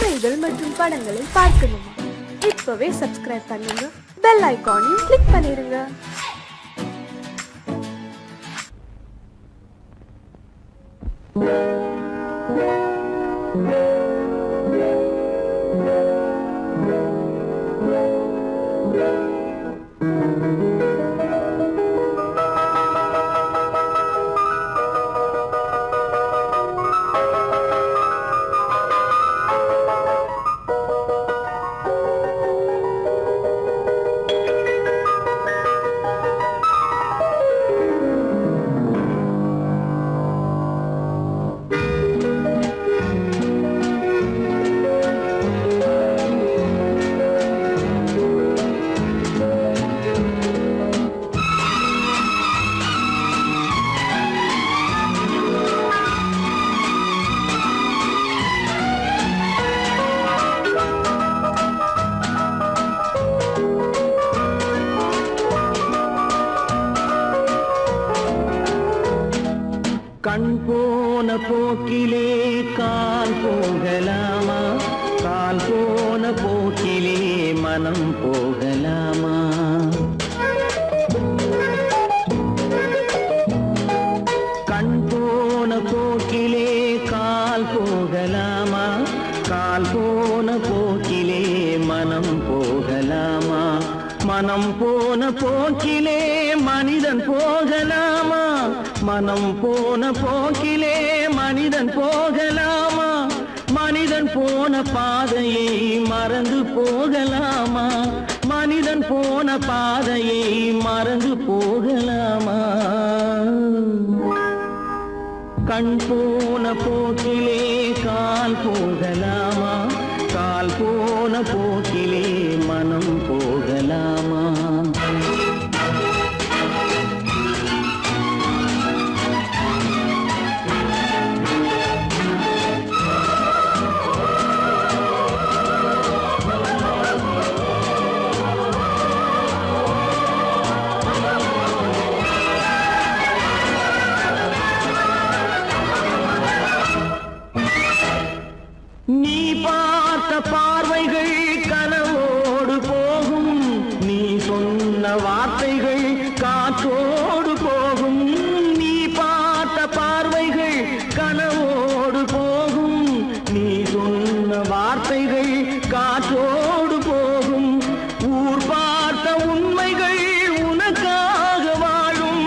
கதைகள் மற்றும் படங்களை பார்க்கணுமா? இப்பவே சப்ஸ்கிரைப் பண்ணுங்க, பெல் ஐகானையும் கிளிக் பண்ணிருங்க. கண் போன போக்கிலே கால் போகலாமா? கால் போன போக்கிலே மனம் போகலாமா? கண் போன போக்கிலே கால் போகலாமா? கால் போன போக்கிலே மனம் போகலாமா? மனம் போன போக்கிலே மனிதன் போகலாமா? மனம் போன போக்கிலே மனிதன் போகலாமா? மனிதன் போன பாதையை மறந்து போகலாமா? மனிதன் போன பாதையை மறந்து போகலாமா? கண் போன போக்கிலே கால் போகலாமா? கால் போன போக்கிலே மனம் போகலாமா? நீ பார்த்த பார்வைகள் கனவோடு போகும், நீ சொன்ன வார்த்தைகள் காற்றோடு போகும். நீ பார்த்த பார்வைகள் கனவோடு போகும், நீ சொன்ன வார்த்தைகள் காற்றோடு போகும். ஊர் பார்த்த உண்மைகள் உனக்காக வாழும்,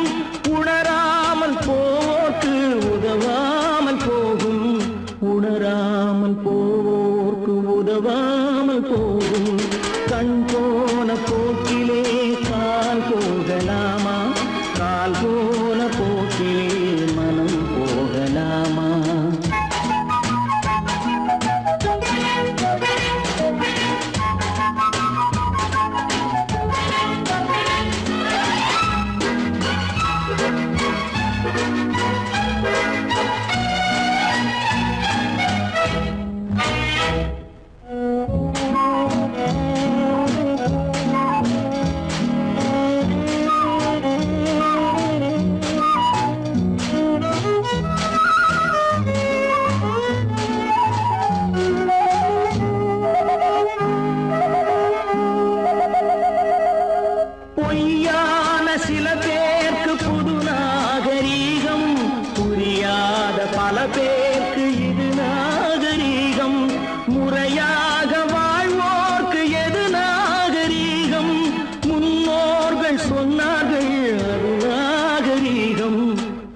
உணராமல் போக்கு உதவாமல் போகும். உணராமல் போவோர்க்கு உதவாமல் போகும். கண் போன போக்கிலே கால் போகலாமா? கால் போன போக்கிலே மனம் போகலாமா? பொய்யான சில பேருக்கு புது நாகரீகம், புரியாத பல பேருக்கு இது நாகரீகம். முறையாக வாழ்வோர்க்கு எது நாகரீகம்? முன்னோர்கள் சொன்னார்கள் அது நாகரீகம்.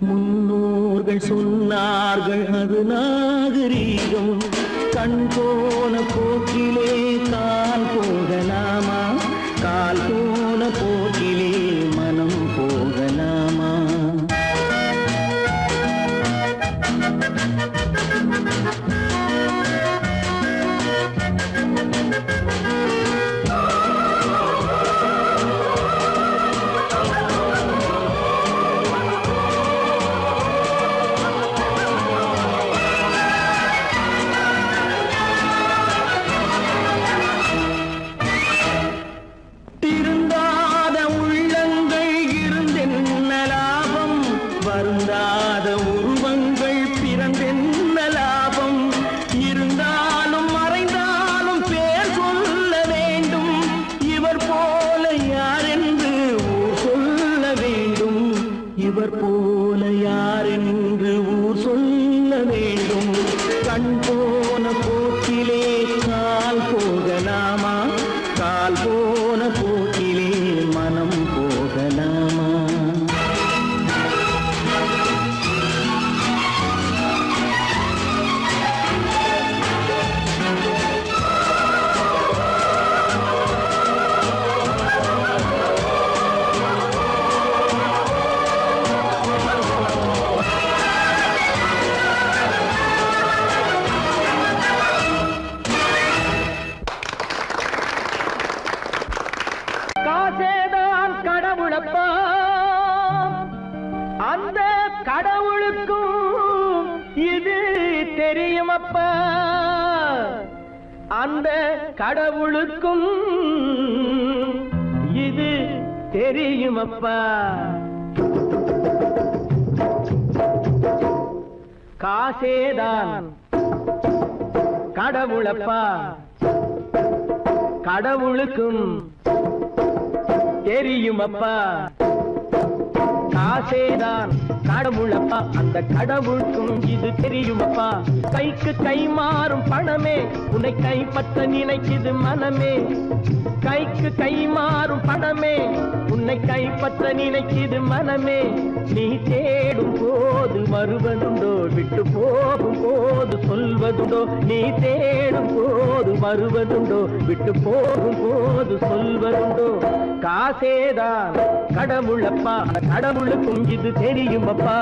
முன்னோர்கள் சொன்னார்கள் அது நாகரீகம். கண் போன போக்கிலே கால் போகலாமா? கால் போன போக்கிலே மனம் போகலாமா? போன போக்கிலே கால் போகலாமா, கால் போன போக்கிலே மனம் போகலாமா? காசேதான் கடவுளப்பா, அந்த கடவுளுக்கும் இது தெரியுமப்பா, அந்த கடவுளுக்கும் இது தெரியுமப்பா. காசேதான் கடவுளப்பா, கடவுளுக்கும் தெரியுமப்பா. காசேதான் கடவுளப்பா, அந்த கடவுளுக்கும் இது தெரியுமப்பா. கைக்கு கை மாறும் பணமே உன்னை கைப்பற்ற நினைக்குது மனமே, கைக்கு கை மாறும் பணமே உன்னை கைப்பற்ற நினைக்குது மனமே. நீ தேடும் போது வருவதுண்டோ, விட்டு போகும் போது சொல்வதுண்டோ, நீ தேடும் போது வருவதுண்டோ, விட்டு போகும் போது சொல்வதுண்டோ. காசேதான் கடவுளப்பா, கடவுளுக்கும் இது தெரியுமப்பா.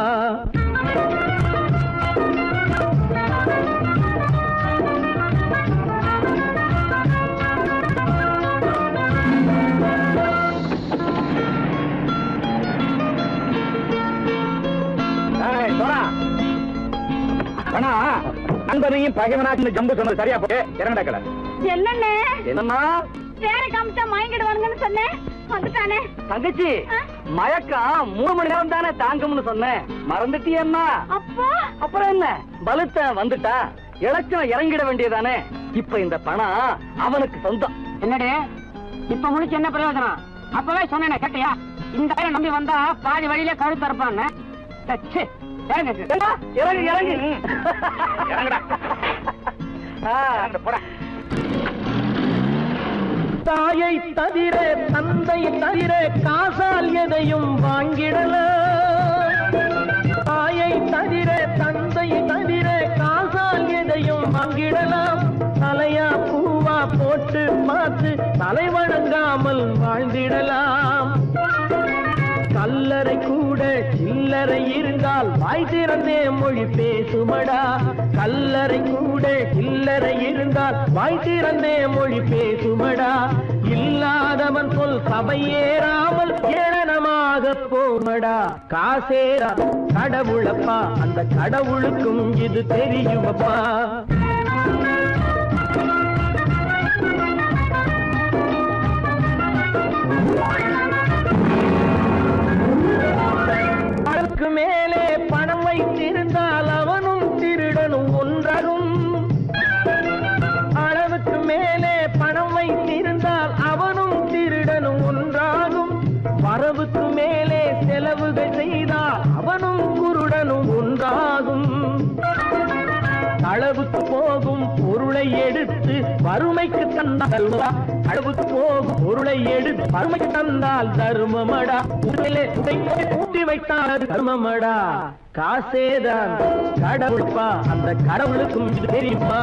நண்பனையும் பகைவனாக்கு ஜம்பு சொன்னது சரியா போட்டு இறங்கடக்கல. என்னண்ணே என்னம்மா வேற காமிச்சா மயங்கிடுவானுங்கன்னு சொன்னேன், வந்துட்டானே. தங்கச்சி, மயக்கம் 3 மணி நேரம் தானே தாங்கும்னு சொன்னேன், மறந்துட்டியம்மா? அப்போ அப்புறம் என்ன, பலுத்த வந்துட்டா இலச்சம் இறங்கிட வேண்டியதானே. இப்ப இந்த பணம் அவனுக்கு சொந்தம். என்னடே இப்ப முடிச்சு என்ன பிரயோஜனம்? அப்பவே சொன்னேனே கேட்டியா? இந்த ஆயிரம் நம்பி வந்தா பாதி வழியிலே கழுத்து இருப்பான்னு. இறங்கு இறங்கு இறங்குடா. தாயை தவிர தந்தை தவிர காசால் எதையும் வாங்கிடலாம், தாயை தவிர தந்தை தவிர காசால் எதையும் வாங்கிடலாம். தலையா பூவா போட்டு பார்த்து தலை வணங்காமல் வாழ்ந்திடலாம். கல்லறை கூட சில்லறை இருந்தால் வாய் திறந்தே மொழி பேசுமடா, கல்லறை கூட சில்லறை இருந்தால் வாய் திறந்தே மொழி பேசுமடா. இல்லாதவன் சொல் சபையேறாமல் ஏளனமாக போமடா. காசேரா கடவுளப்பா, அந்த கடவுளுக்கும் இது தெரியுமப்பா. அளவுக்கு மேலே பணம் வைத்திருந்தால் அவனும் திருடனும் ஒன்றாகும், அளவுக்கு மேலே பணம் வைத்திருந்தால் அவனும் திருடனும் ஒன்றாகும். வரவுக்கு மேலே செலவுகள் செய்தால் அவனும் குருடனும் ஒன்றாகும். அளவுக்கு போகும் பொருளை எடுத்து வறுமைக்கு தந்தால், அளவுக்கு போகும் பொருளை எடுத்து வறுமைக்கு தந்தால் தர்மமடா, ஊட்டி வைத்தால் அது தர்மமடா. காசேதான் கடவுள்பா, அந்த கடவுளுக்கும் இது தெரியுமா?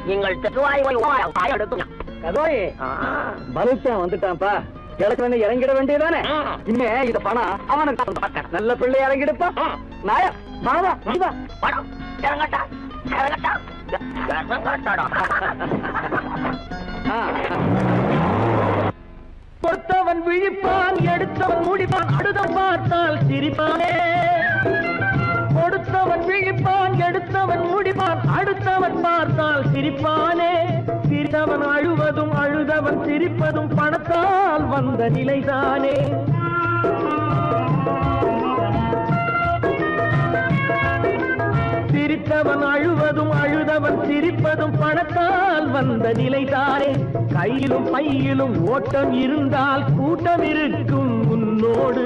நீங்கள் பலுத்தன் வந்துட்டான்ப்பா, கிழக்கு இறங்கிட வேண்டியதானே. இனிமே இந்த பணம் அவனுக்கு நல்ல பிள்ளை இறங்கிடுப்பா. நாயா மாதா பணம் இறங்கட்டா இறங்கட்டா. கொடுத்தவன் விழிப்பான், எடுத்தவன் முடிப்பான், அடுத்தவன் பார்த்தால் சிரிப்பானே. கொடுத்தவன் விழிப்பான், எடுத்தவன் முடிப்பான், அடுத்தவன் பார்த்தால் சிரிப்பானே. சிரித்தவன் அழுவதும் அழுதவன் சிரிப்பதும் பணத்தால் வந்த நிலைதானே. சிரித்தவன் அழுவதும் அழுதவன் சிரிப்பதும் பணத்தால் வந்த நிலைதானே. கையிலும் பையிலும் ஓட்டம் இருந்தால் கூட்டம் இருக்கும் உன்னோடு.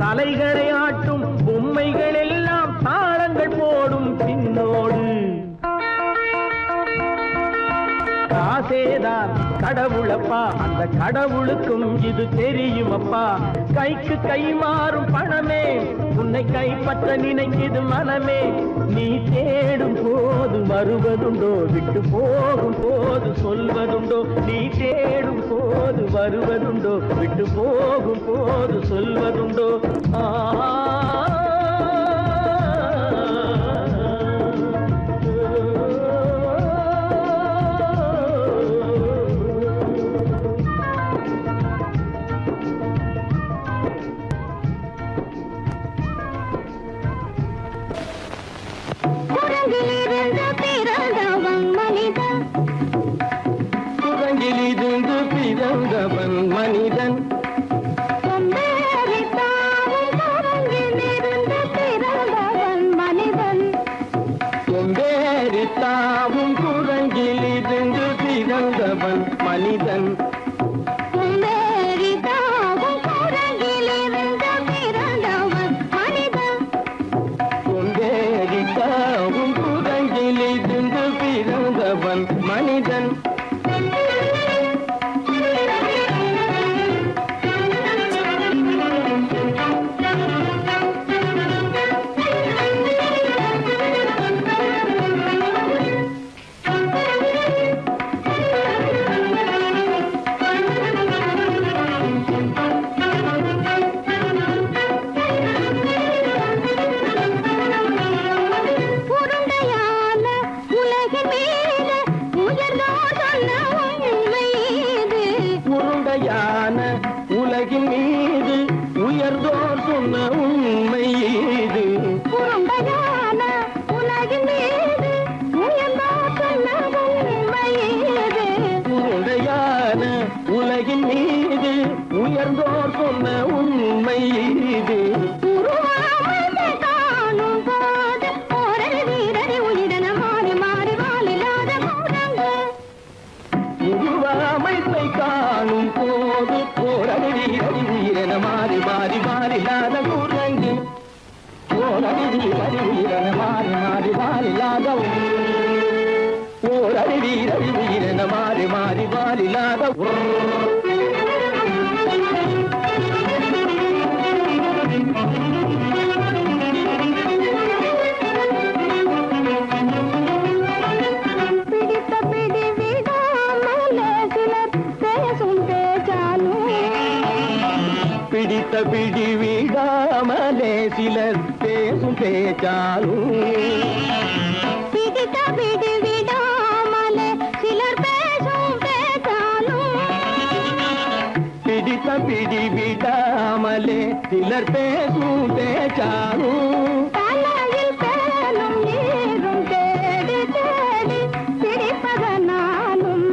தலைகளை ஆட்டும் பொம்மைகள் எல்லாம் தாளங்கள் போடும் பின்னோடு. காசேதான் கடவுளப்பா, அந்த கடவுளுக்கும் இது தெரியுமப்பா. கைக்கு கை மாறும் பணமே உன்னை கைப்பற்ற நினைக்குது மனமே. நீ தேடும் போது வருவதுண்டோ, விட்டு போகும் போது சொல்வதுண்டோ. நீ தேடும் போது வருவதுண்டோ, விட்டு போகும் போது சொல்வதுண்டோ. குரங்கிலிருந்து பிறந்தவன் மனிதன். கொம்பேறித்தாவும் குரங்கிலிருந்து பிறந்தவன் மனிதன். கொம்பேறித்தாவும் குரங்கிலிருந்து பிறந்தவன் மனிதன். உலகின் மீது உயர்ந்தோர் சொன்ன உண்மை இது. உருண்டையான உலகின் மீது உயர்ந்தோர் சொன்ன உண்மை இது. உருண்டையான உலகின் மீது உயர்ந்தோர் சொன்ன உண்மை இது. உருவாமை காணும் போது ஒரு வீரரை உயிரின மாறி மாறி வாழில்லாத குரங்கு. உருவாமைப்பை காணும் போது போரடி வீரன மாறி மாறி மாறில்லாத குரங்கு. போரடி வீரன மாறி மாறி மாறில்லாத போரடி வீரன மாறி மாறி மாறில்லாத. பிடித்த பிடி விடாமலே சிலர் பேசும் பேச்சாலும். பிடித்த பிடி விடாமலே சிலர் பேசும் பேச்சாலும். பிடித்த பிடி விடாமலே சிலர் பேசும் பேச்சாலும். தலையில் பேனும் நீரும் தேடி தேடி பிடிப்பதனாலும்.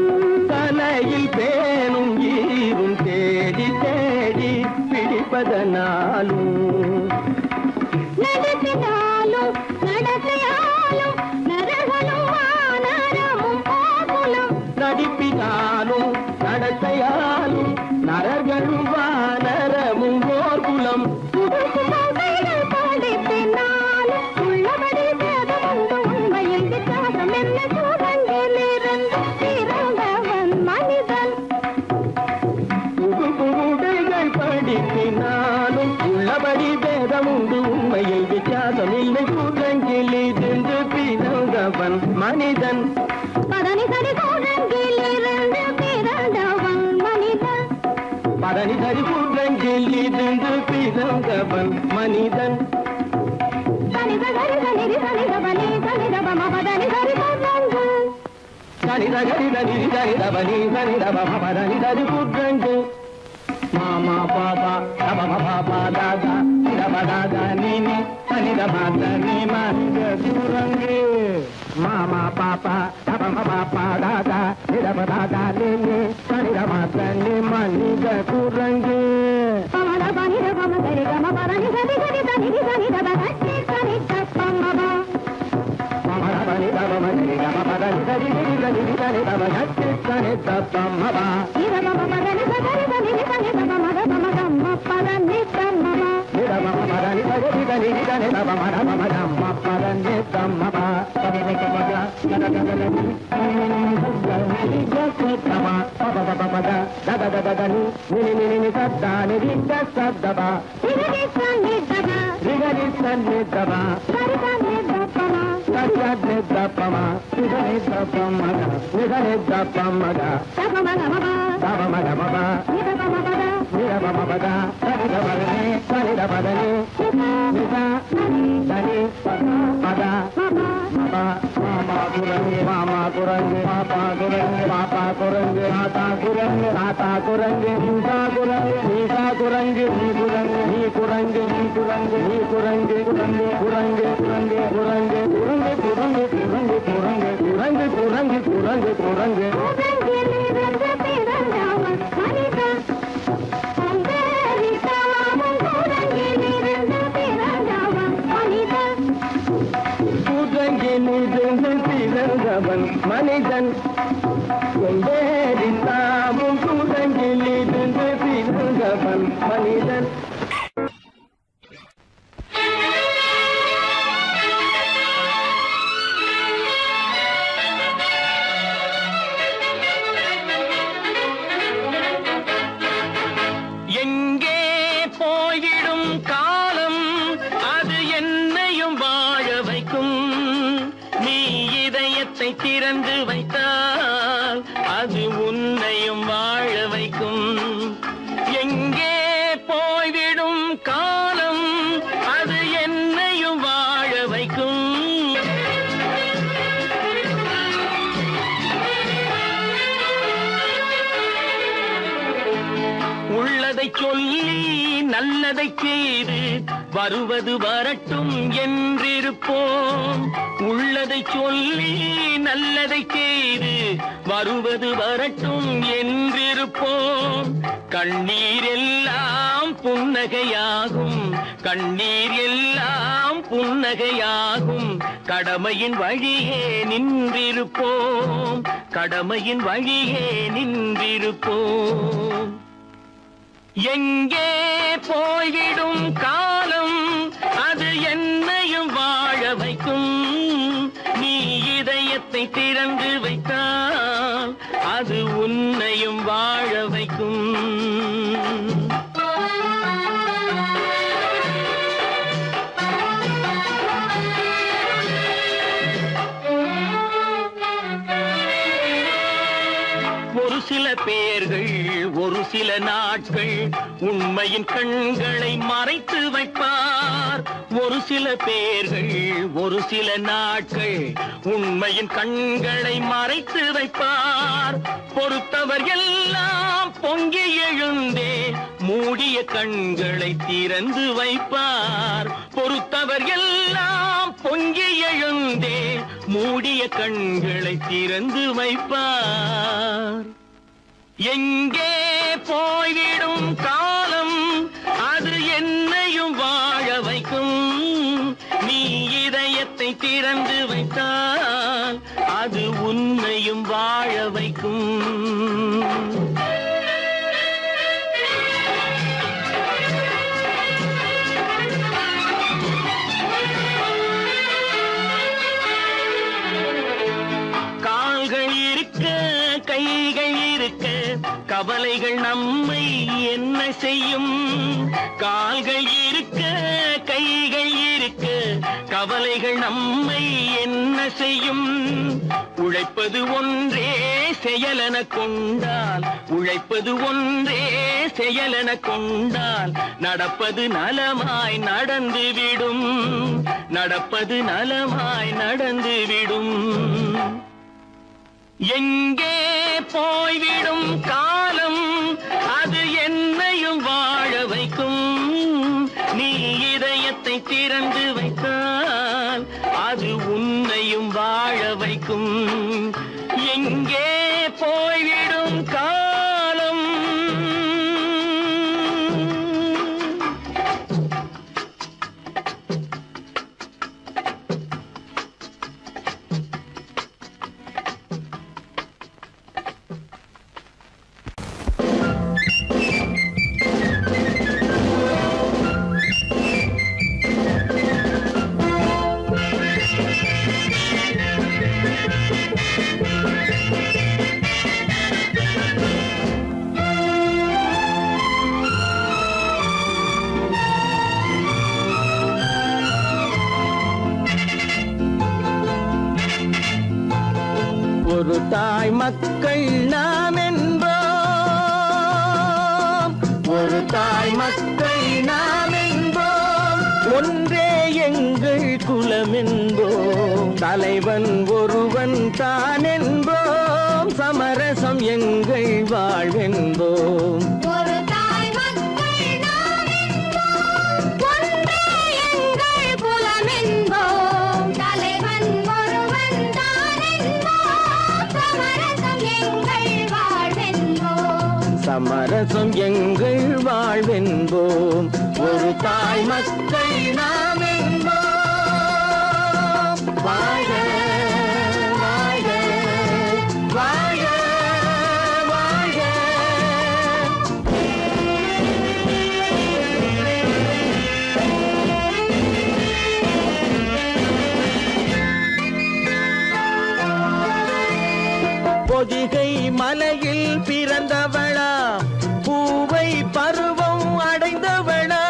தலையில் பேனும் ஈரும் தேடி தேடி பிடிப்பதனாலும். நடத்தினாலும் நடத்தையாலும் நரகனும் வானரமும் கோகுலம். நடிப்பினாலும் நடத்தையாலும் நரர்களும் வானரமும் ஓர்குலம். புதுசுமைகள் படிப்பினாலும் உள்ளபடி வேதமுண்டு உண்மையில் வித்தியாசம் என்ன சூழங்கிலிருந்து பிறந்தவன் மனிதன். புகுடைகள் படிப்பினாலும் உள்ளபடி பேதமுண்டு உண்மையில் வித்தியாசம் இல்லை. குரங்கிலிருந்து பிறந்தவன் மனிதன். பதனி சரி சூழங்கிலிருந்து பிறந்தவன் மனிதன். பதனி சரி குரங்கிலிருந்து பிறந்தவன் மனிதன். சனித சரித நிதி சனித பனி சனித பம பதனி சரி சூழங்கு. சனித கரித நிதி சரித பனி சனித பம பதனி சரி குரங்கு. மாமா பாபா தபம பாபா தாதா தப தாதா நீனி சனித மாத நீ மனித குரங்கு. மாமா பாப்பா தபம பாப்பா தாதா தப தாதா நீனி சனித மாத நீ மனித குரங்கு. பமத பனித பம சரி கம பதனி சரி சரித நிதி சனித பனி சனித பம பமத பனி தபம சரி கம பதனி ri ri da ni da ni da ba ga ti sa ni da pa ma ba ni da ma ma da ni da ni da ni da ni da ma ma da ma ga ma pa da ni da ma ma ni da ma ma da ni da ri da ni da ni da ba ma da ma ga ma pa da ni da ma ba pa da ga ma ga da da da da ni ni ga ko ta ma pa pa pa pa da da da da da ni ni sa da ni ri da sa da ba ni da ni sa ni da ba ri ga ni sa ni da ba sa ri da ni da pa ma sa sa ni da pa ma ni da ni da pa ma ga ni da ni da pa ma ga sa pa ma ga ma ba da ba ma ga ma ba ni da pa ma ba da ni da ba ma ba da sa ni da ba ni sa ni da ba da ni ni sa da ni pa da ma ba mama kurangi mama kurangi papa kurangi papa kurangi mata kurangi tata kurangi nisa kurangi nisa kurangi ni kurangi ni kurangi ni kurangi ni kurangi kurangi kurangi kurangi kurangi kurangi kurangi kurangi kurangi kurangi kurangi kurangi kurangi kurangi ni da pe da ma mani da ande ri ta ma kurangi ni da pe da ma mani da kurangi ni பிறந்தவன் மனிதன் கொண்டேறினாவும் குரங்கிலிருந்து பிறந்தவன் மனிதன் எங்கே போய்விடும் காலம் அது என்னையும் வாழ வைக்கும் நீ இதயத்தை திறந்து வைத்தால் அது உன்னையும் வாழ வைக்கும் எங்கே போய்விடும் காலம் அது என்னையும் வாழ வைக்கும் உள்ளதை சொல்லி நல்லதை செய்து வருவது வரட்டும் என்றிருப்போம் உள்ளதை சொல்லி நல்லதை செய்து வருவது வரட்டும் என்றிருப்போம் கண்ணீர் எல்லாம் புன்னகையாகும் கண்ணீர் எல்லாம் புன்னகையாகும் கடமையின் வழியே நின்றிருப்போம் கடமையின் வழியே நின்றிருப்போம் எங்கே போய்விடும் காலம் அது என்னையும் வாழ வைக்கும் நீ இதயத்தை திறந்து வைத்தால் அது உன்னையும் வாழ வைக்கும் ஒரு சில பேர்கள் ஒரு சில நாட்கள் உண்மையின் கண்களை மறைத்து வைப்பார் ஒரு சில பேர்கள் ஒரு சில நாட்கள் உண்மையின் கண்களை மறைத்து வைப்பார் பொறுத்தவர் எல்லாம் பொங்கி எழுந்தே மூடிய கண்களை திறந்து வைப்பார் பொறுத்தவர் எல்லாம் பொங்கி எழுந்தே மூடிய கண்களை திறந்து வைப்பார் எங்கே போய்விடும் காலம் அது என்னையும் வாழ வைக்கும் நீ இதயத்தை திறந்து வைத்தால் அது உன்னையும் வாழ வைக்கும் கால்கள் இருக்க கைகள் இருக்க கவலைகள் நம்மை என்ன செய்யும் கால்கள் இருக்க கைகள் இருக்க கவலைகள் நம்மை என்ன செய்யும் உழைப்பது ஒன்றே செயலென கொண்டால் உழைப்பது ஒன்றே செயலென கொண்டால் நடப்பது நலமாய் நடந்துவிடும் நடப்பது நலமாய் நடந்துவிடும் எங்கே போய்விடும் காலம் அது என்னையும் வாழ வைக்கும் நீ இதயத்தை திறந்து வைத்தால் அது உன்னையும் வாழ வைக்கும் எங்கே போய்விடும் காலம் தாய் மக்கள் நாம் என்போம், ஒரு தாய் மக்கள் நாம் என்போம், ஒன்றே எங்கள் குலம் என்போம், தலைவன் ஒருவன் தான் என்போம், சமரசம் எங்கள் வாழ்வென்போம். ஒரு தாய் மக்கள் நாம் என்போம், ஒன்றே எங்கள் குலம் என்போம், தலைவன் ஒருவன் தான் என்போம், சமரசம் எங்கள் வாழ்வென்போம். சமரசம் எங்கள் வாழ்வென்போம், ஒரு தாய் மக்கள் நாம் என்போம். வாழ்க வாழ்க வாழ்க வாழ்க. பொதிகை மலையில் பிறந்தவளா, பூவை பருவம் அடைந்தவளா,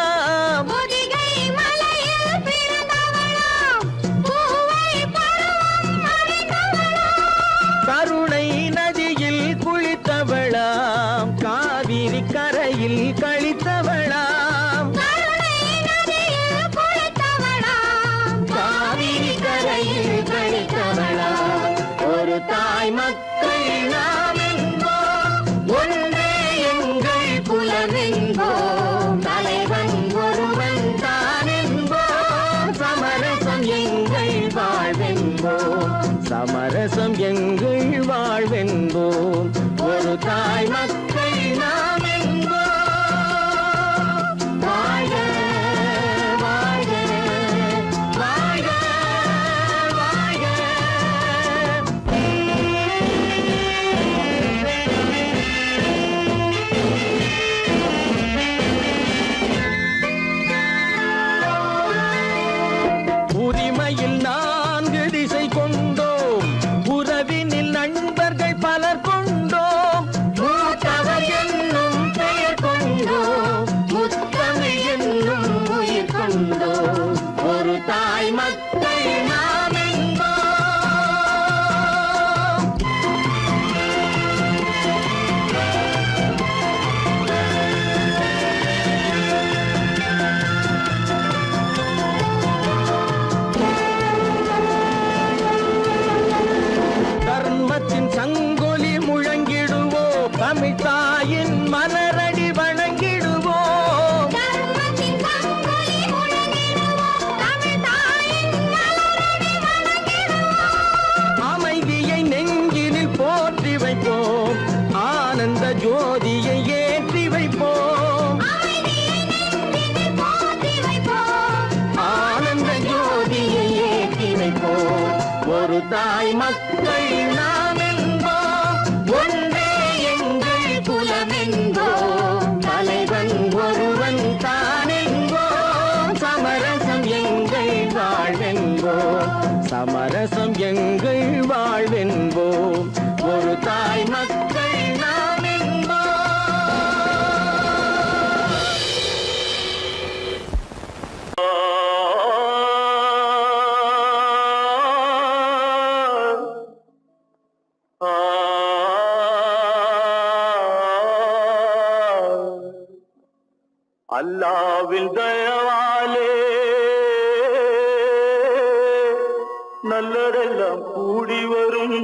பொதிகை மலையில் பிறந்தவளாம், பூவை பருவம் அடைந்தவளாம், கருணை நதியில் குளித்தவளாம், காவிரி கரையில் கழித்தவளாம், கருணை நதியில் குளித்தவளாம், காவிரி கரையில் கழித்தவளாம். ஒரு தாய் மக்கள் நாம் என்போம், ஒன்றே எங்கள் குலம் என்போம், தலைவன் ஒருவன் தான் என்போம், சமரசம் எங்கள் வாழ்வென்போம், சமரசம் எங்கள் வாழ்வென்போம், ஒரு தாய் மக்கள் நாம் என்போம். வாழ்க வாழ்க வாழ்க வாழ்க. உரிமையில் 4 திசை கொண்டோம், உறவினில் நண்பர்கள் பலர் கொண்டோம், மூத்தவர் என்னும் பெயர் கொண்டோம், முத்தமிழ் என்னும் உயிர் கொண்டோம், ஒரு தாய் மக்கள் நாம் என்போம். தர்மத்தின் சங்கொலி முழங்கிடுவோம், தமிழ் தாயின் மலரடி வணங்கிடுவோம், தர்மத்தின் சங்கொலி முழங்கிடுவோம், தமிழ் தாயின் மலரடி வணங்கிடுவோம், அமைதியை நெஞ்சினில் போற்றி வைப்போம், ஆனந்த ஜோதியை ஏற்றி வைப்போம், அமைதியை நெஞ்சினில் போற்றி வைப்போம், ஆனந்த ஜோதியை ஏற்றி வைப்போம், ஒரு தாய் மக்கள் நாம் என்போம், ஒன்றே எங்கள் குலம் என்போம், தலைவன் ஒருவன் தான் என்போம், சமரசம் எங்கள் வாழ்வென்போம், சமரசம் எங்கள் வாழ்வென்போம், ஒரு தாய் மக்கள் நாம் என்போம். அல்லாவின் தயவாலே நல்லதெல்லாம் கூடி வரும்,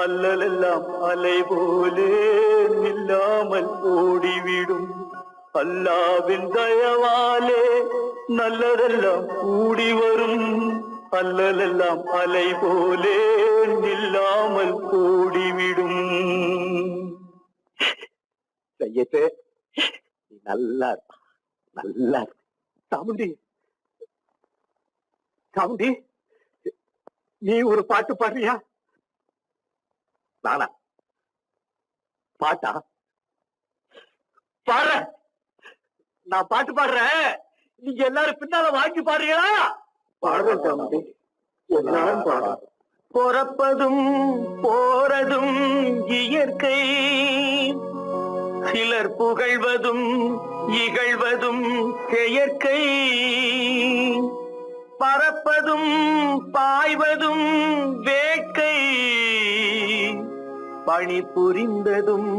அல்லலெல்லாம் அலை போலே நில்லாமல் ஓடிவிடும். அல்லாவின் தயவாலே நல்லதெல்லாம் கூடி வரும், அல்லலெல்லாம் அலை போலே நில்லாமல் ஓடிவிடும். செய்யட்டு நல்லா நல்லா சாமுண்டி சாமுண்டி, நீ ஒரு பாட்டு பாடுறியா? நானா பாட்டா பாடுற? நான் பாட்டு பாடுறேன், நீங்க எல்லாரும் பின்னால வாங்கி பாடுறீங்களா? பாடுறேன் சாமுண்டி, எல்லாரும் பாடுற. பொறப்பதும் போறதும் இயற்கை, சிலர் புகழ்வதும் இகழ்வதும் செயற்கை. பறப்பதும் பாய்வதும் வேட்கை, பணி புரிந்ததும்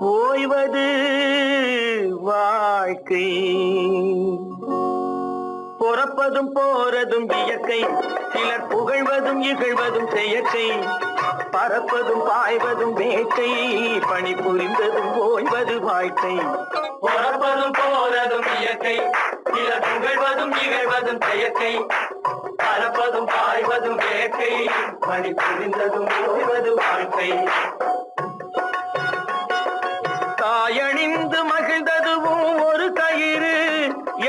ஓய்வது வாழ்க்கை. பொறப்பதும் போறதும் இயற்கை, சிலர் புகழ்வதும் இகழ்வதும் செயற்கை. பறப்பதும் பாய்வதும் வேட்கை, பணி புரிந்ததும் ஓய்வது வாழ்க்கை. பொறப்பதும் போறதும் இயற்கை, சிலர் புகழ்வதும் இகழ்வதும் செயற்கை. பறப்பதும் பாய்வதும் வேட்கை, பணி புரிந்ததும் ஓய்வது வாழ்க்கை. தாயணிந்து மகிழ்ந்ததுவும் ஒரு கயிறு,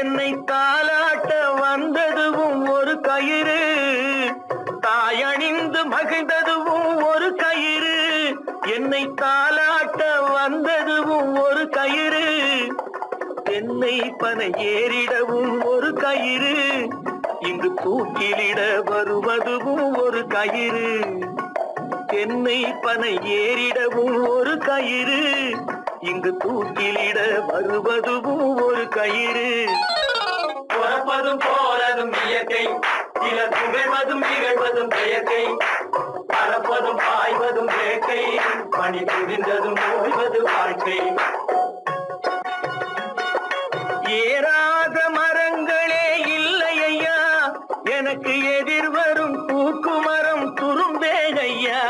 என்னை தாலாட்ட வந்ததுவும் ஒரு கயிறு. தாயணிந்து மகிழ்ந்ததுவும் ஒரு கயிறு, என்னை தாலாட்ட வந்ததுவும் ஒரு கயிறு. என்னை பனை ஏறிடவும் ஒரு கயிறு, இங்கு தூக்கிலிட வருவதுவும் ஒரு கயிறு. என்னை பனை ஏறிடவும் ஒரு கயிறு, இங்கு தூக்கிலிட வருவதுவும் ஒரு கயிறு. பொறப்பதும் போறதும் இயற்கை, சிலர் புகழ்வதும் இகழ்வதும் செயற்கை. பறப்பதும் பாய்வதும் வேட்கை, பணி புரிந்ததும் ஓய்வது வாழ்க்கை. ஏறாத மரங்களே இல்லை ஐயா, எனக்கு எதிர் வரும் பூக்குமரம் துரும்பே ஐயா.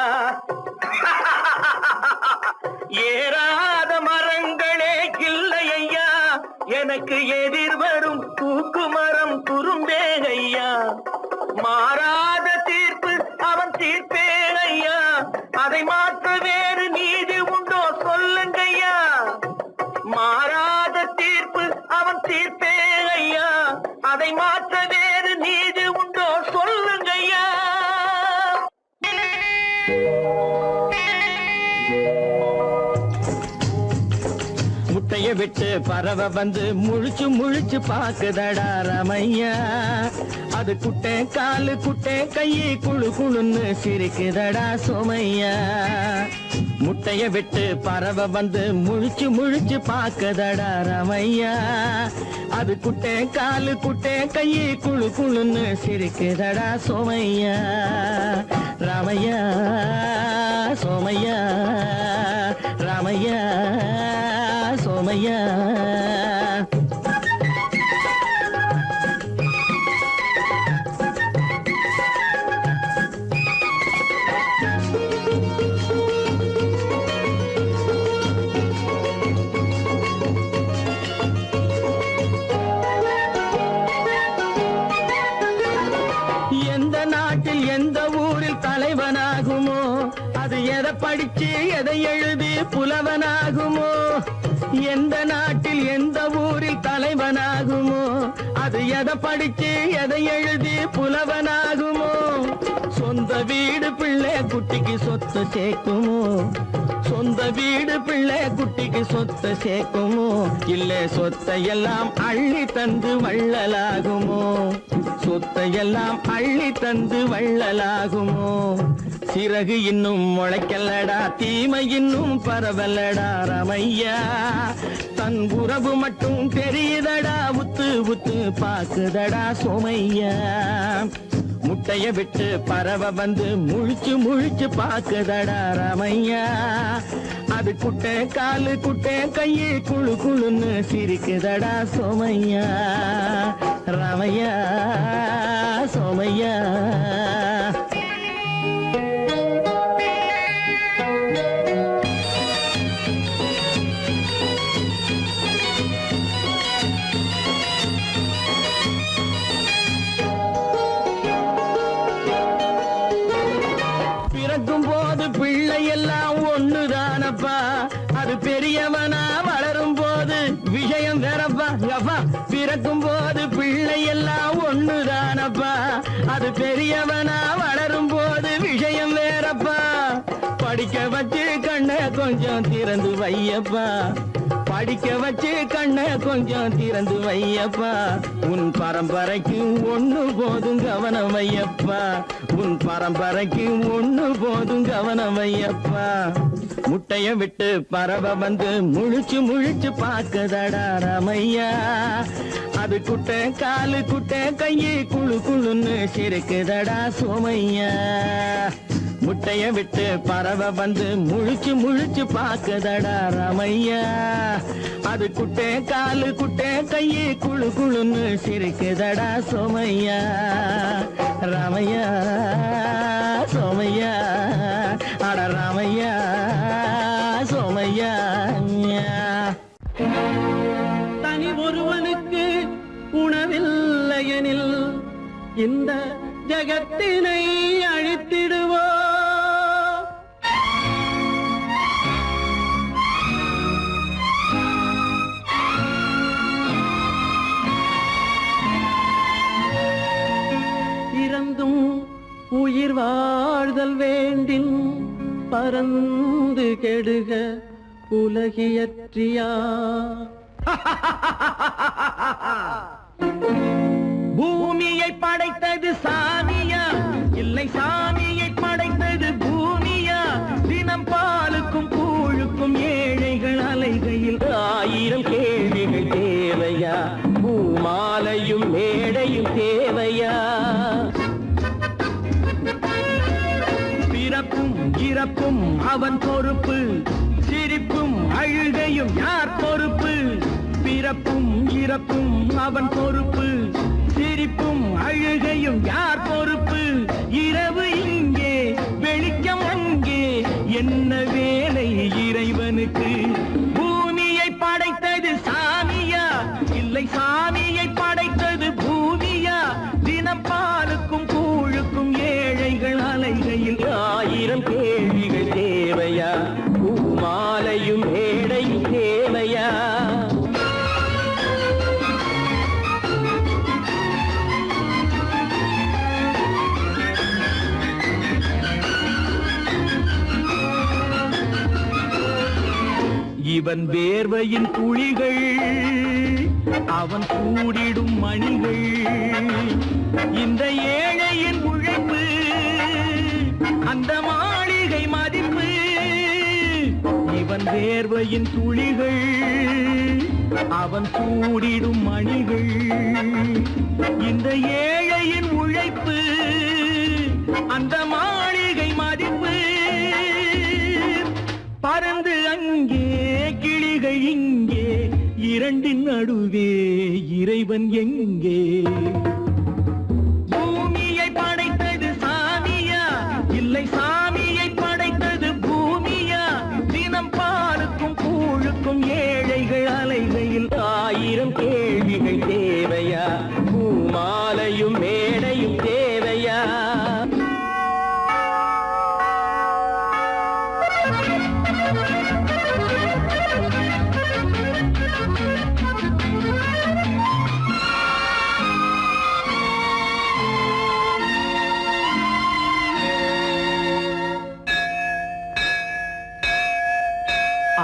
ஏறாத மரங்களே இல்லை ஐயா, எனக்கு எதிர் வரும் பூக்குமரம் துரும்பே ஐயா. மாறாத தீர்ப்பு அவன் தீர்ப்பே ஐயா, அதை மாற்ற வேறு நீதி உண்டோ சொல்லுங்கய்யா. மாறாத தீர்ப்பு அவன் தீர்ப்பே ஐயா, அதை மாற்ற வேறு நீதி உண்டோ சொல்லுங்கய்யா. முட்டைய விட்டு பறவை வந்து முழிச்சு முழிச்சு பாக்குதடா ரமையா. அது குட்டை காலு குட்டை கையை குழு குழுன்னு சிரிக்குதடா சோமையா. முட்டைய விட்டு பறவை வந்து முழிச்சு முழிச்சு பாக்குதடா ரமையா. அது குட்டை காலு குட்டை கையை குழு குழுன்னு சிரிக்குதடா சோமையா. ராமையா சோமையா, ராமையா சோமையா. எந்த நாட்டில் எந்த ஊரில் தலைவனாகுமோ, அது எதை படிச்சு எதை எழுதி புலவனாகுமோ. எந்த நாட்டில் எந்த ஊரில் தலைவனாகுமோ, அது எதை படிச்சு எதை எழுதி புலவனாகுமோ. சொந்த வீடு பிள்ளை குட்டிக்கு சொத்து சேர்க்குமோ, சொந்த வீடு பிள்ளை குட்டிக்கு சொத்தை சேர்க்குமோ. இல்ல சொத்தையெல்லாம் அள்ளி தந்து வள்ளலாகுமோ, சொத்தையெல்லாம் அள்ளி தந்து வள்ளலாகுமோ. சிறகு இன்னும் முளைக்கல்லடா, தீமை இன்னும் பரவலடா ரமையா. தன் உறவு மட்டும் தெரியுதடா, உத்து உத்து பாக்குதடா சோமையா. முட்டைய விட்டு பறவை வந்து முழிச்சு முழிச்சு பாக்குதடா ரமையா. அது குட்டை காலு குட்டை கையை குழு குழுன்னு சிரிக்குதடா சோமையா. ரமையா சோமையா. பிறக்கும் போது பிள்ளை எல்லாம் ஒண்ணுதானப்பா, அது பெரியவனா வளரும் போது விஷயம் வேறப்பா. அப்பா பிறக்கும் போது பிள்ளை எல்லாம் ஒண்ணுதானப்பா, அது பெரியவனா வளரும் போது விஷயம் வேறப்பா. படிக்க வச்சு கண்ணை கொஞ்சம் திறந்து வையப்பா, படிக்க வச்சு கண்ணை கொஞ்சம் திறந்து வையப்பா. உன் பரம்பரைக்கு ஒண்ணு போதும் கவனம் வையப்பா, உன் பரம்பரைக்கு ஒண்ணு போதும் கவனம் வையப்பா. முட்டைய விட்டு பறவை வந்து முழிச்சு முழிச்சு பார்க்குதடா ராமையா. அது குட்டை காலு குட்டை கையை குழு குழுன்னு சிரிக்குதடா சோமையா. முட்டைய விட்டு பறவை வந்து முழிச்சு முழிச்சு பார்க்குதடா ராமையா. அது குட்டை காலு குட்டை கையை குழு குழுன்னு சிரிக்குதடா சோமையா. ராமையா சோமையா அட ராமையா சோமையா. தனி ஒருவனுக்கு உணவில்லையெனில் இந்த ஜகத்தினை அழித்திடுவோ. இறந்தும் உயிர் வாழ்தல் வேண்டின் பறந்து கெடுக உலகியற்றியா. பூமியை படைத்தது சாமியா இல்லை சாமியை படைத்தது பூமியா. தினம் பாலுக்கும் கூழுக்கும் ஏழைகள் அலைகையில் 1000 கேள்விகள் தேவையா. பூமாலையும் மேடையும் தேவையா. பிறப்பும் இறப்பும் அவன் பொறுப்பு, சிரிப்பும் அழுகையும் யார் பொறுப்பு. பிறப்பும் இறப்பும் அவன் பொறுப்பு, சிரிப்பும் அழுகையும் யார் பொறுப்பு. இரவு இங்கே வெளிச்சம் அங்கே, என்ன வேலை இறைவனுக்கு. பூமியை படைத்தது சாமியா இல்லை சாமியை படைத்தது பூமியா. தினம் பாலுக்கும் கூழுக்கும் ஏழைகள் அலைகையில் 1000 கேள்விகள் தேவையா. பூமாலையும் மேடையும் தேவையா. இவன் வேர்வையின் துளிகள் அவன் கூடிடும் மணிகள். இந்த ஏழையின் உழைப்பு அந்த மாளிகை மதிப்பு. இவன் வேர்வையின் துளிகள் அவன் கூடிடும் மணிகள். இந்த ஏழையின் உழைப்பு அந்த மாளிகை மதிப்பு. பறந்து அங்கே கிளிகள் இங்கே, இரண்டின் நடுவே இறைவன் எங்கே. பூமியை படைத்தது சாமியா இல்லை சாமியை படைத்தது பூமியா. தினம் பாலுக்கும் கூழுக்கும் ஏழைகள் அலைகையில் 1000 கேள்விகள் தேவையா. பூமாலையும் மேடையும் தேவையா.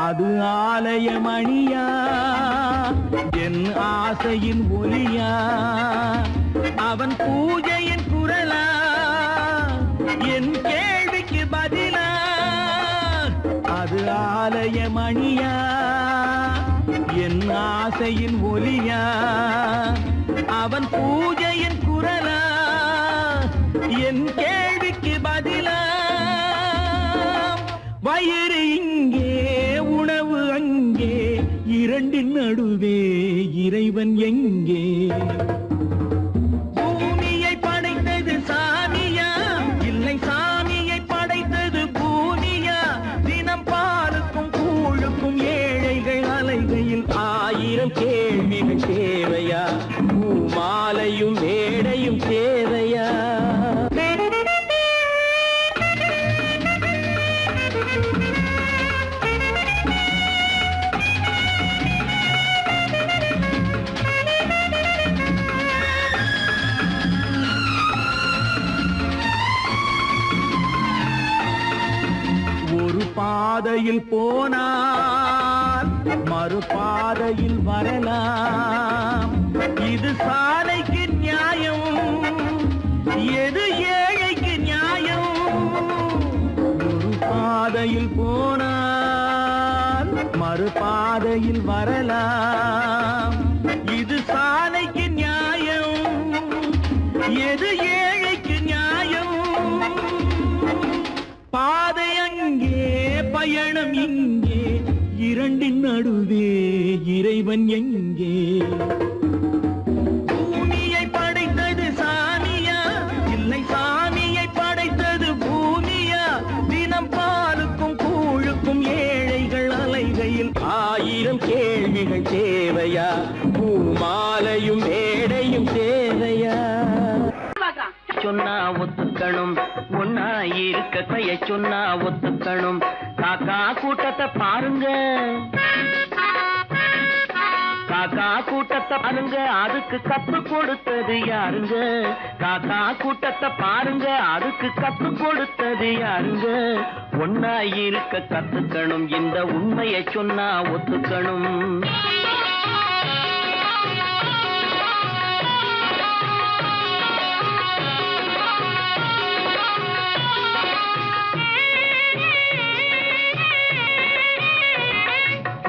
அது ஆலயமணியா என் ஆசையின் ஒலியா. அவன் பூஜையின் குரலா என் கேள்விக்கு பதிலா. அது ஆலயமணியா என் ஆசையின் ஒலியா. அவன் பூஜையின் குரலா என் கேள்விக்கு பதிலா. வயிறு இங்கே உணவு அங்கே, இரண்டின் நடுவே இறைவன் எங்கே. பூமியை படைத்தது சாமியா இல்லை சாமியை படைத்தது பூமியா. தினம் பாலுக்கும் கூழுக்கும் ஏழைகள் அலைகையில் 1000 கேள்விகள் தேவையா. பூமாலையும் மேடையும் தேவையா. பாதையில் போனால் மறுபாதையில் வரலாம். இது சாலைக்கு நியாயம், எது ஏழைக்கு நியாயம். ஒரு பாதையில் போனால் மறுபாதையில் வரலாம். இது சாலைக்கு நியாயம், எது ஏழைக்கு நியாயம்? பாதை அங்கே, பயணம் இங்கே, இரண்டின் நடுவே இறைவன் எங்கே? பூமியை படைத்தது சாமியா, இல்லை சாமியை படைத்தது பூமியா? தினம் பாலுக்கும் கூழுக்கும் ஏழைகள் அலைகையில் 1000 கேள்விகள் தேவையா? பூமாலையும் மேடையும் தேவையா? சொன்னா ஒத்துக்கணும், ஒன்னா இருக்க கைய சொன்னா ஒத்துக்கணும். காக்கா கூட்டத்தை பாருங்க, காக்கா கூட்டத்தை பாருங்க, அதுக்கு கத்து கொடுத்தது யாருங்க? காக்கா கூட்டத்தை பாருங்க, அதுக்கு கத்து கொடுத்தது யாருங்க? ஒன்னா இருக்க கத்துக்கணும், இந்த உண்மையை சொன்னா ஒத்துக்கணும்.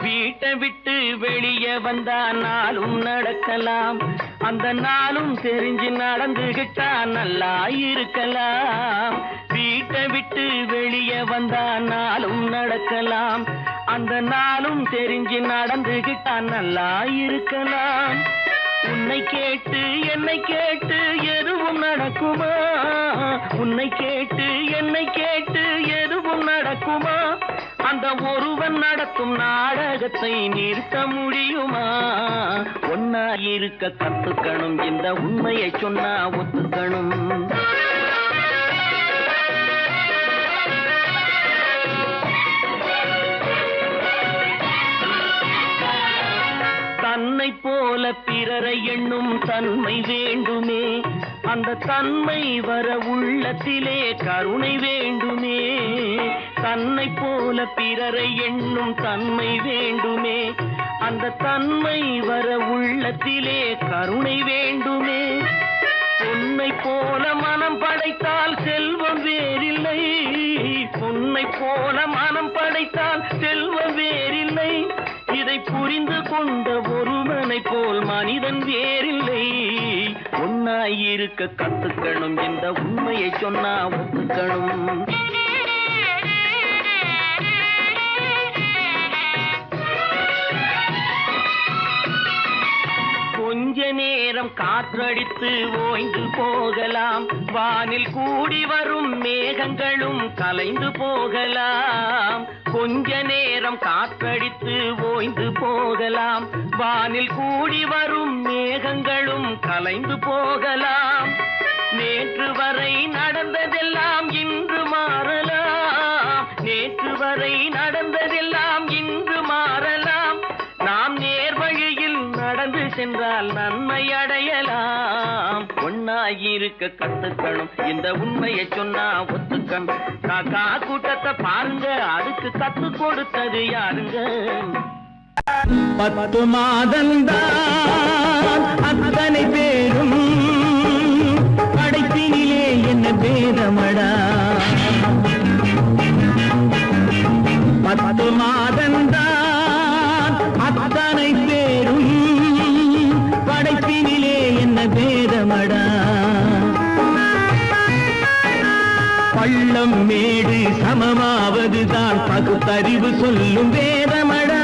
வீட்டை விட்டு வெளியே வந்தா நாளும் நடக்கலாம், அந்த நாளும் தெரிஞ்சு நடந்துகிட்டா நல்லா இருக்கலாம். வீட்டை விட்டு வெளியே வந்தா நாளும் நடக்கலாம், அந்த நாளும் தெரிஞ்சு நடந்துகிட்டா நல்லா இருக்கலாம். உன்னை கேட்டு என்னை கேட்டு எதுவும் நடக்குமா? உன்னை கேட்டு என்னை கேட்டு எதுவும் நடக்குமா? அந்த ஒருவன் நடத்தும் நாடகத்தை நிறுத்த முடியுமா? ஒன்னா இருக்க கத்துக்கணும், இந்த உண்மையை சொன்னா ஒத்துக்கணும். தன்னை போல பிறரை எண்ணும் தன்மை வேண்டுமே, அந்த தன்மை வர உள்ளத்திலே கருணை வேண்டுமே. தன்னை போல பிறரை எண்ணும் தன்மை வேண்டுமே, அந்த தன்மை வர உள்ளத்திலே கருணை வேண்டுமே. பொன்னை போல மனம் படைத்தால் செல்வம் வேறில்லை, பொன்னை போல மனம் படைத்தால் செல்வம் வேறில்லை. இதை புரிந்து கொண்ட ஒருவனை போல் மனிதன் வேறில்லை. ஒன்னாயிருக்க கத்துக்கணும், இந்த உண்மையை சொன்னா ஒத்துக்கணும். கொஞ்ச நேரம் காற்றடித்து ஓய்ந்து போகலாம், வானில் கூடி வரும் மேகங்களும் கலைந்து போகலாம். கொஞ்ச நேரம் காற்றடித்து ஓய்ந்து போகலாம், வானில் கூடி வரும் மேகங்களும் கலைந்து போகலாம். நேற்று வரை நடந்ததெல்லாம் இன்று மாறலாம், நேற்று வரை நடந்ததெல்லாம் இன்று மாறலாம். நாம் நேர்வழியில் நடந்து சென்றால் நன்மை அடையலாம். ஒன்னாயிருக்க கத்துக்கணும், இந்த உண்மையை சொன்னா ஒத்துக்கணும். காக்கா கூட்டத்தை பாருங்க, அதுக்கு கத்து கொடுத்தது யாருங்க? 10 மாதம்தான் அத்தனை பேரும், படைப்பினிலே என்ன பேதமடா? 10 மாதம்தான் அத்தனை பேரும், படைப்பினிலே என்ன பேதமடா? பள்ளம் மேடு சமமாவதுதான் பகுத்தறிவு சொல்லும் வேதமடா.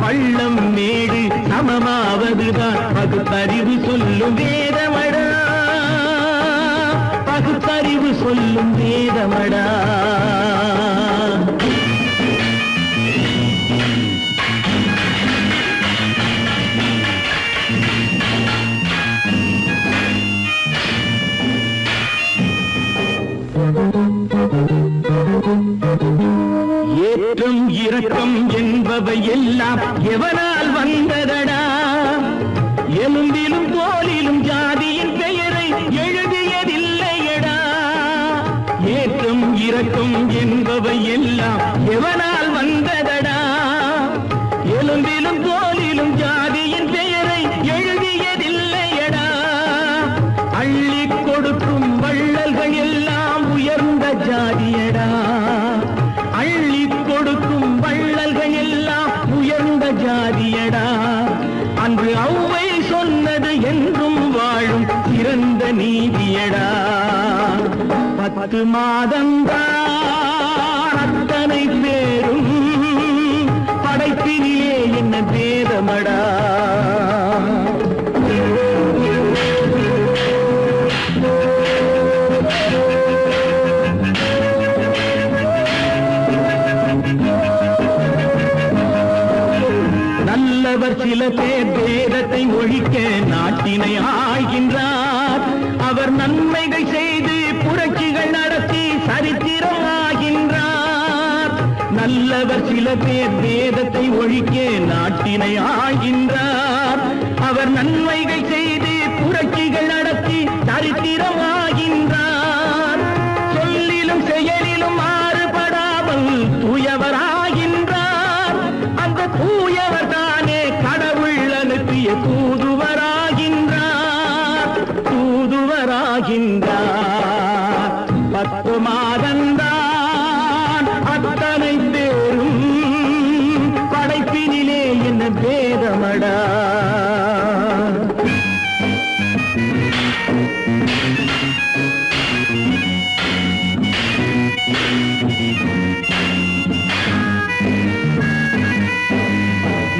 பள்ளம் மேடு சமமாவதுதான் பகுத்தறிவு சொல்லும் வேதமடா, பகுத்தறிவு சொல்லும் வேதமடா. ஏற்றம் இரக்கம் என்பவை எல்லாம் எவனால் வந்ததடா? எலும்பிலும் தோலிலும் ஜாதியின் பெயரை எழுதியதில்லையடா. ஏற்றம் இரக்கம் என்பவை எல்லாம் எவனால் வந்ததடா? எலும்பிலும் தோலிலும் ஜாதியின் பெயரை எழுதியதில்லையடா. அள்ளி கொடுக்கும் வள்ளல்கள் எல்லாம் உயர்ந்த ஜாதியடா. அள்ளி கொடுக்கும் 10 மாதம்தான் அத்தனை பேரும் படைப்பினிலே என்ன பேதமடா. நல்லவர் சில பேர் வேதத்தை ஒழிக்க நாட்டினை ஆள்கின்றார். அவர் நன்மைகள் செய்து புரட்சிகள் நடத்தி சரித்திரம் ஆகின்றார். நல்லவர் சில பேர் வேதத்தை ஒழிக்க நாட்டினை ஆள்கின்றார். அவர் நன்மைகள் செய்து புரட்சிகள் நடத்தி சரித்திரம் ஆகின்றார். சொல்லிலும் செயலிலும் மாறுபடாமல் தூயவராகின்றார். அந்த தூயவர் தானே கடவுள் அனுப்பிய தூதுவராகின்றார். தூதுவராகின்றார். 10 மாதந்தான் அத்தனை பேரும் படைப்பினிலே என்ன பேதமடா.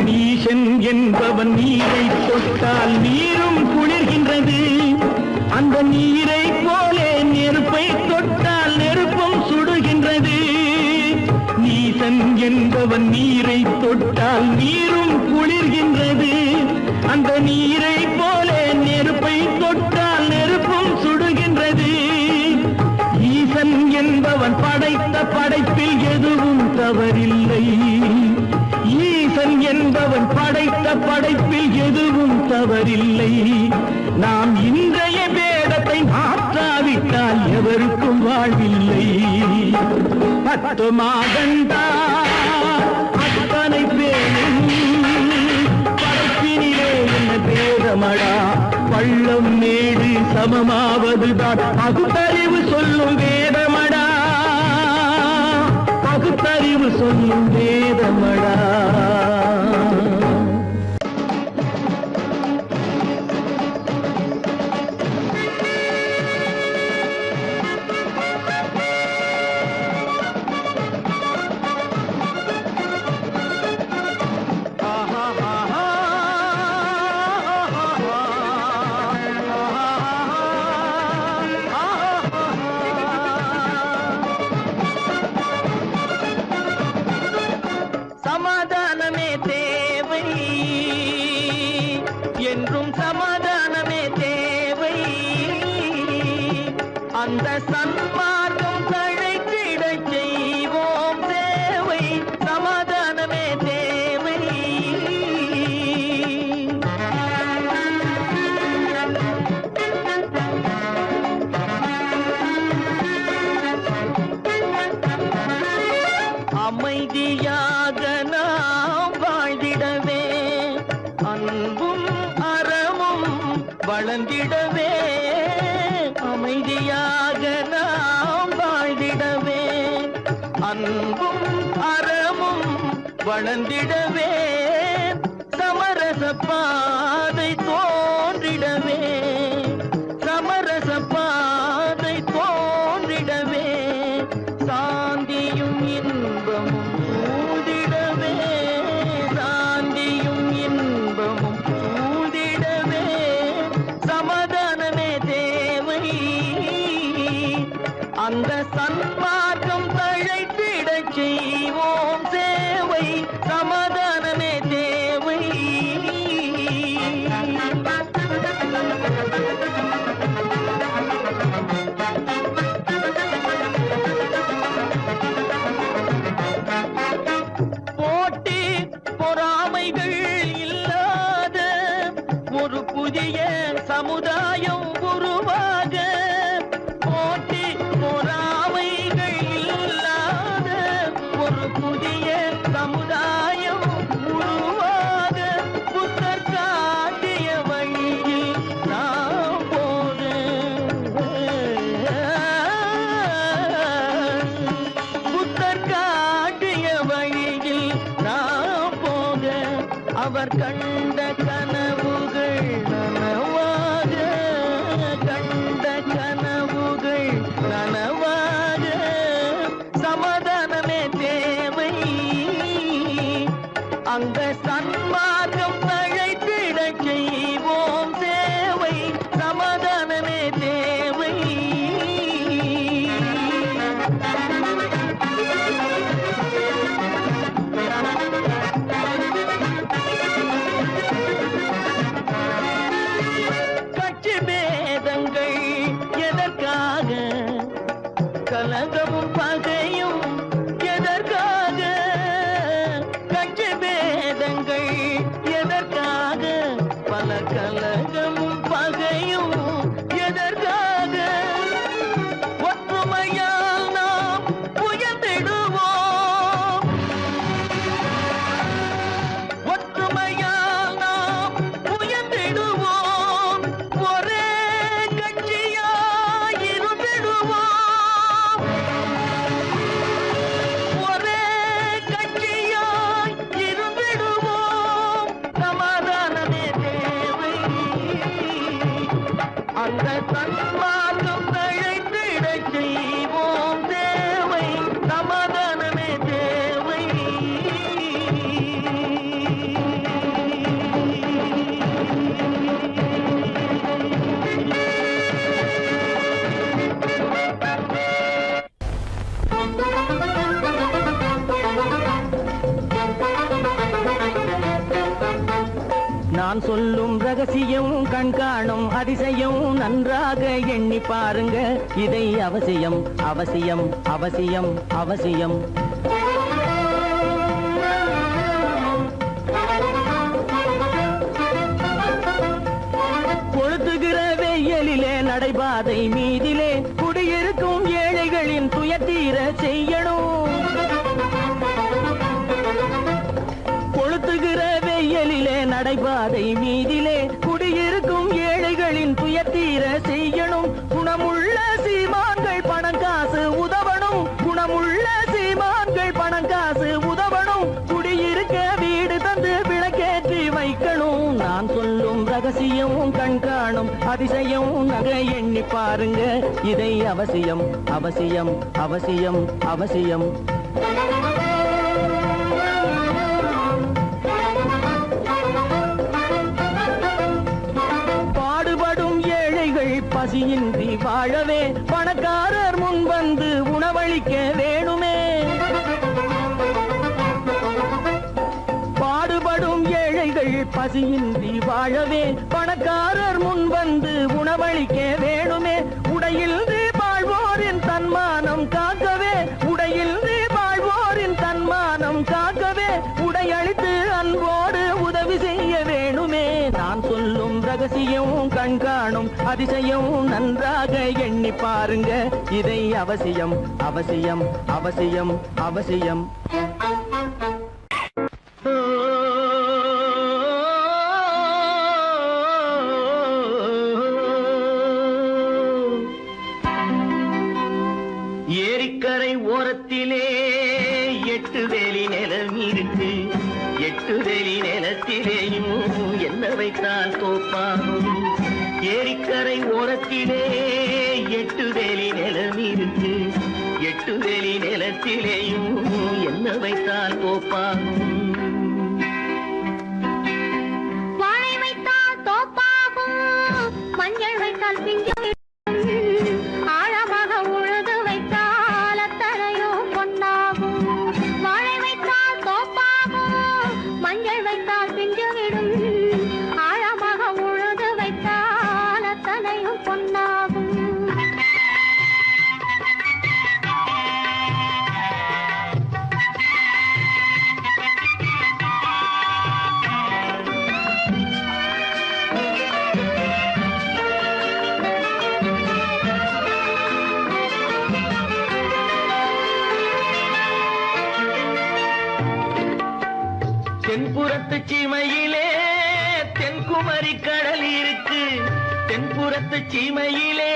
நீசன் என்பவன் நீரை தொட்டால் நீரும் குளிர்கின்றது. அந்த நீரை போலே நெருப்பை தொட்டால் நெருப்பும் சுடுகின்றது. நீசன் என்பவன் நீரை தொட்டால் நீரும் குளிர்கின்றது. அந்த நீரை போலே நெருப்பை தொட்டால் நெருப்பும் சுடுகின்றது. ஈசன் என்பவன் படைத்த படைப்பில் எதுவும் தவறில்லை. ஈசன் என்பவன் படைத்த படைப்பில் எதுவும் தவறில்லை. நாம் இன்றைய வேதத்தை மாற்றாவிட்டால் எவருக்கும் வாழ்வில்லை. 10 மாதந்தான் அத்தனை பேரும் படைப்பினிலே என்ன பேதமடா. பள்ளம் மேடு சமமாவதுதான் பகுத்தறிவு சொல்லும் வேதமடா. பகுத்தறிவு சொல்லும் வேதமடா. சமாதானமே தேவை என்றும் சமாதானமே தேவை. அந்த சன்மார்க்கம் தழைத்திடச் செய்வோம் சேவை. சமாதானமே தேவை. அமைதியாக நாம் வாழ்ந்திடவே அன்பும் அறமும் வளர்ந்திடவே. அமைதியாக நாம் வாழ்ந்திடவே அன்பும் அறமும் வளர்ந்திடவே. சமரச பாதை தோன்றிடவே. சமரச பாதை தோன்றிடவே. சாந்தியும் இன்பமும் சூழ்ந்திடவே. சாந்தியும் இன்பமும் சூழ்ந்திடவே. சமாதானமே தேவை. அந்த சன்மார்க்கம் தழைத்திடச் செய்வோம் சேவை. சமாதானமே தேவை. போட்டி பொறாமைகள் இல்லாத ஒரு புதிய சமுதாயம் உருவாக. போட்டி பொறாமைகள் இல்லாத ஒரு புதிய சமுதாயம் உருவாக. புத்தர் காட்டிய வழியில் நாம் போக. புத்தர் காட்டிய வழியில் நாம் போக. அவர் கண்ட கனவுகள் நனவாக. கண்ட கனவுகள் நனவாக. அந்த சன்மார்க்கம் தழைத்திடச் செய்வோம் தேவை, சமாதானமே தேவை. கட்சி பேதங்கள் எதற்காக, கலகமும் பகையும் எதற்காக, கட்சி பேதங்கள் எதற்காக, பல கலகமும் பகையும் எதற்காக, ஒற்றுமையால் நாம் உயர்ந்திடுவோம், ஒற்றுமையால் நாம் உயர்ந்திடுவோம், ஒரே கட்சியாய் இருந்திடுவோம், ஒரே கட்சியாய் இருந்திடுவோம், சமாதானமே தேவை. அந்த சன்மார்க்கம் தழைத்திடச் செய்வோம் தேவை, சமாதானமே தேவை. நான் சொல்லும் ரகசியம் கண்காணும் அதிசயம் நன்றாக எண்ணி பாருங்க, இதை அவசியம் அவசியம் அவசியம் அவசியம். கொளுத்துகிற வெயிலிலே நடைபாதை மீதிலே குடியிருக்கும் ஏழைகளின் துயத்தீர செய்யணும். கொளுத்துகிற வெயிலிலே நடைபாதை மீதிலே குடியிருக்கும் ஏழைகளின் துயத்தீர செய்யணும். குணமுள்ள சீமான்கள் பணம் காசு உதவணும், குணமுள்ள சீமான்கள் பணம் காசு உதவணும், குடியிருக்க வீடு தந்து விளக்கேற்றி வைக்கணும். நான் சொல்லும் ரகசியம் கண்காணும் அதிசயம் நகை எண்ணி பாருங்க, இதை அவசியம் அவசியம் அவசியம் அவசியம். பாடுபடும் ஏழைகள் பசியின்றி வாழவே பணக்காரர் முன் வந்து உணவளிக்க வேணுமே. பாடுபடும் ஏழைகள் பசியின்றி வாழவே பணக்காரர் முன் வந்து உணவளிக்க வேணுமே. உடையின்றி வாழ்வோரின் தன்மானம் காக்கவே, உடையின்றி வாழ்வோரின் தன்மானம் காக்கவே, உடையளித்து அன்போடு உதவி செய்ய வேணுமே. நான் சொல்லும் ரகசியம் கண்காணும் அதிசயம் நன்றாக எண்ணி பாருங்க, இதை அவசியம் அவசியம் அவசியம் அவசியம். ஏரிக்கரை ஓரத்திலே 8 வேலி நிலம் இருக்கு, 8 வேலி நிலத்திலேயும் என்ன வைத்தால் தோப்பாகும். ஏரிக்கரை ஓரத்திலே 8 வேலி நிலம் இருக்கு, 8 வேலி நிலத்திலேயும் என்ன வைத்தால் தோப்பாகும். வாழை வைத்தால் தோப்பாகும், மஞ்சள் வைத்தால் பிஞ்சு, ஆழமாக உழுது வைத்தால் அத்தனையோ பொன்னாகும். வாழை வைத்தால் தோப்பாகும், மஞ்சள் வைத்தால் பிஞ்சு விடும், ஆழமாக உழுது வைத்தால் அத்தனையோ பொன்னாகும். தென்புறத்து சீமையிலே தென்குமரி கடல் இருக்கு, தென்புறத்து சீமையிலே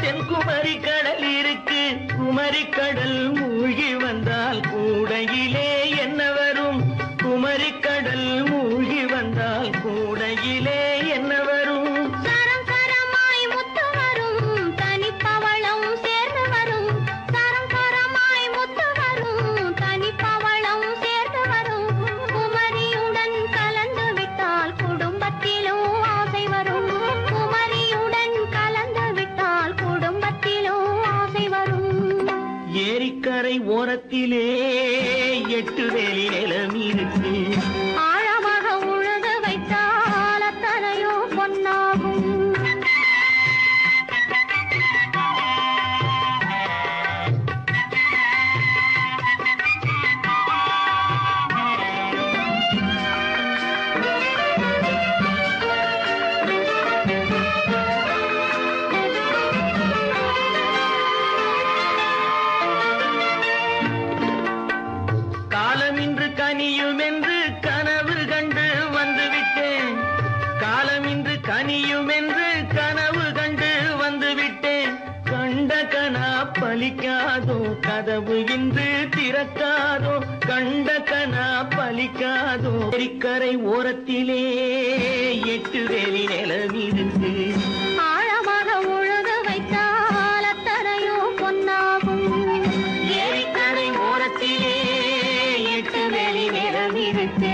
தென்குமரி கடல் இருக்கு. குமரி கடல் மூழ்கி வந்தால் கூடையிலே என்ன வரும், குமரி கடல் மூழ்கி வந்தால் கூடையிலே என்ன வரும். சரம் சரமாய் முத்து வரும், தனிப்பவளம் சேர்ந்து வரும், சரம் சரமாய் முத்து வரும், தனிப்பவளம் சேர்ந்து வரும். குமரி இருக்கு. ஆழமாக உழுது வைத்தால் அத்தனையோ பொன்னாகும். காலமின்று கனியும் என்று கனவு கண்டு வந்துவிட்டேன். காலமின்று கனியும் என்று கனவு கண்டு வந்துவிட்டேன். கண்ட கனா பலிக்காதோ கதவு இன்று திறக்காதோ. கண்ட கனா பலிக்காதோ. கரை ஓரத்திலே 8 வேலி நிலமிருக்கு. ஆழமாக உழுது வைத்தால் அத்தனையோ பொன்னாகும். ஏரிக்கரை ஓரத்திலே 8 வேலி நிலமிருக்கு.